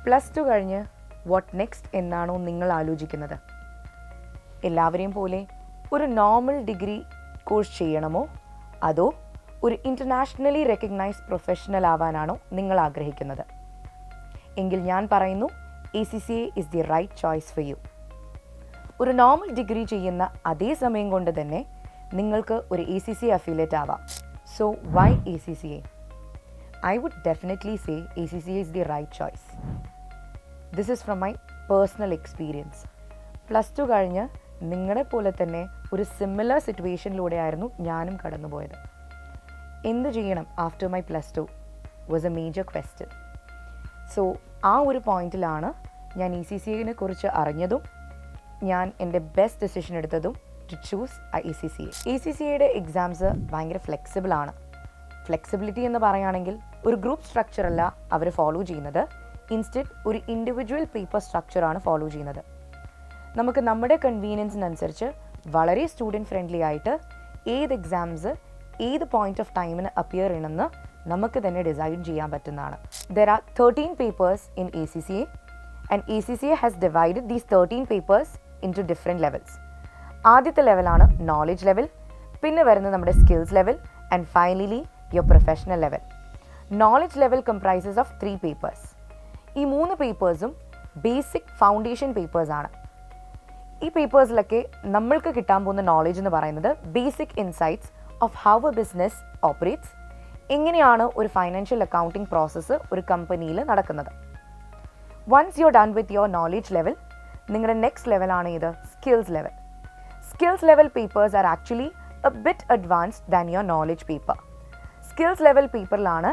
Plus two കഴിഞ്ഞ് what next എന്നാണോ നിങ്ങൾ ആലോചിക്കുന്നത്? എല്ലാവരെയും പോലെ ഒരു നോർമൽ ഡിഗ്രി കോഴ്സ് ചെയ്യണമോ അതോ ഒരു ഇൻ്റർനാഷണലി റെക്കഗ്നൈസ്ഡ് പ്രൊഫഷണൽ ആവാനാണോ നിങ്ങൾ ആഗ്രഹിക്കുന്നത്? എങ്കിൽ ഞാൻ പറയുന്നു ACCA is the right choice for you. ഒരു നോർമൽ ഡിഗ്രി ചെയ്യുന്ന അതേ സമയം കൊണ്ട് തന്നെ നിങ്ങൾക്ക് ഒരു ACCA അഫിലിയേറ്റ് ആവാം. So why ACCA? I would definitely say ACCA is the right choice. This is from my personal experience. Plus two കഴിഞ്ഞ് നിങ്ങളെ പോലെ തന്നെ ഒരു സിമിലർ സിറ്റുവേഷനിലൂടെയായിരുന്നു ഞാനും കടന്നുപോയത്. എന്ത് ചെയ്യണം after my plus two was a major question. So ആ ഒരു പോയിന്റിലാണ് ഞാൻ ACCA കുറിച്ച് അറിഞ്ഞതും ഞാൻ എൻ്റെ ബെസ്റ്റ് ഡിസിഷൻ എടുത്തതും ടു ചൂസ് ACCA. ACCAയുടെ എക്സാംസ് ഭയങ്കര ഫ്ലെക്സിബിൾ ആണ്. ഫ്ലെക്സിബിലിറ്റി എന്ന് പറയുകയാണെങ്കിൽ ഒരു ഗ്രൂപ്പ് സ്ട്രക്ചർ അല്ല അവർ ഫോളോ ചെയ്യുന്നത്. ഇൻസ്റ്റെഡ് ഒരു ഇൻഡിവിജ്വൽ പേപ്പർ സ്ട്രക്ചറാണ് ഫോളോ ചെയ്യുന്നത്. നമുക്ക് നമ്മുടെ കൺവീനിയൻസിനനുസരിച്ച് വളരെ സ്റ്റുഡൻറ്റ് ഫ്രണ്ട്ലി ആയിട്ട് ഏത് എക്സാംസ് ഏത് പോയിന്റ് ഓഫ് ടൈമിന് അപ്പിയർ ചെയ്യണമെന്ന് നമുക്ക് തന്നെ ഡിസൈൻ ചെയ്യാൻ പറ്റുന്നതാണ്. There are 13 papers in ACCA and ACCA has divided these 13 papers into different levels. ആദ്യത്തെ ലെവലാണ് നോളജ് ലെവൽ, പിന്നെ വരുന്നത് നമ്മുടെ skills level and finally your professional level. Knowledge level comprises of 3 papers. ഈ 3 പേപ്പേഴ്സും ബേസിക് ഫൗണ്ടേഷൻ പേപ്പേഴ്സാണ്. ഈ പേപ്പേഴ്സിലൊക്കെ നമ്മൾക്ക് കിട്ടാൻ പോകുന്ന നോളജ് എന്ന് പറയുന്നത് basic insights of how a business operates, എങ്ങനെയാണ് ഒരു ഫൈനാൻഷ്യൽ അക്കൗണ്ടിങ് പ്രോസസ്സ് ഒരു കമ്പനിയിൽ നടക്കുന്നത്. Once you are done with your knowledge level, നിങ്ങളുടെ നെക്സ്റ്റ് ലെവലാണ് ഇത് skills level. Skills level papers are actually a bit advanced than your knowledge paper. Skills level പേപ്പറിലാണ്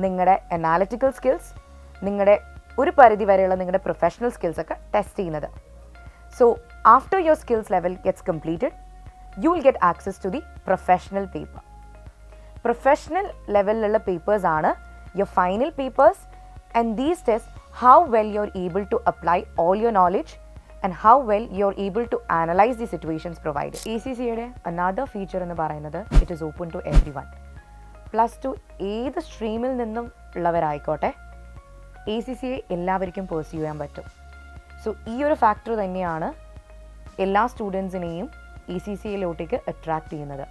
നിങ്ങളുടെ അനാലിറ്റിക്കൽ സ്കിൽസ്, നിങ്ങളുടെ ഒരു പരിധി വരെയുള്ള നിങ്ങളുടെ പ്രൊഫഷണൽ സ്കിൽസ് ഒക്കെ ടെസ്റ്റ് ചെയ്യുന്നത്. So after your skills level gets completed, you will get access to the professional paper. Professional ലെവലിലുള്ള പേപ്പേഴ്സ് ആണ് your final papers and these test how well you are able to apply all your knowledge and how well you are able to analyse the situations provide. ACCAയുടെ another feature എന്ന് പറയുന്നത് it is open to everyone. Plus two ഏത് സ്ട്രീമിൽ നിന്നും ഉള്ളവരായിക്കോട്ടെ ACCA എല്ലാവർക്കും pursue ചെയ്യാൻ പറ്റും. So ഈ ഒരു ഫാക്ടർ തന്നെയാണ് എല്ലാ സ്റ്റുഡൻസിനെയും ACCAയിലോട്ടേക്ക് അട്രാക്ട് ചെയ്യുന്നത്.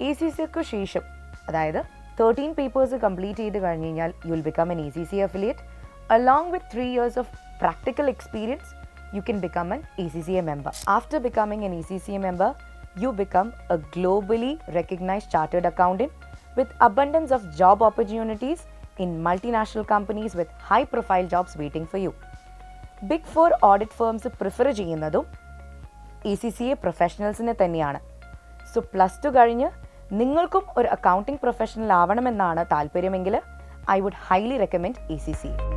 ACCAക്ക് ശേഷം അതായത് 13 പേപ്പേഴ്സ് കംപ്ലീറ്റ് ചെയ്ത് കഴിഞ്ഞ് കഴിഞ്ഞാൽ you will become an ACCA affiliate. Along with 3 years of practical experience you can become an ACCA member. After becoming an ACCA member, you become a globally recognized chartered accountant with abundance of job opportunities in multinational companies with high profile jobs waiting for you. Big 4 audit firms prefer ചെയ്യുന്നതും ACCA പ്രൊഫഷണൽസിനെ തന്നെയാണ്. So plus two കഴിഞ്ഞ് നിങ്ങൾക്കും ഒരു accounting professional ആവണമെന്നാണ് താല്പര്യമെങ്കിൽ I would highly recommend ACCA.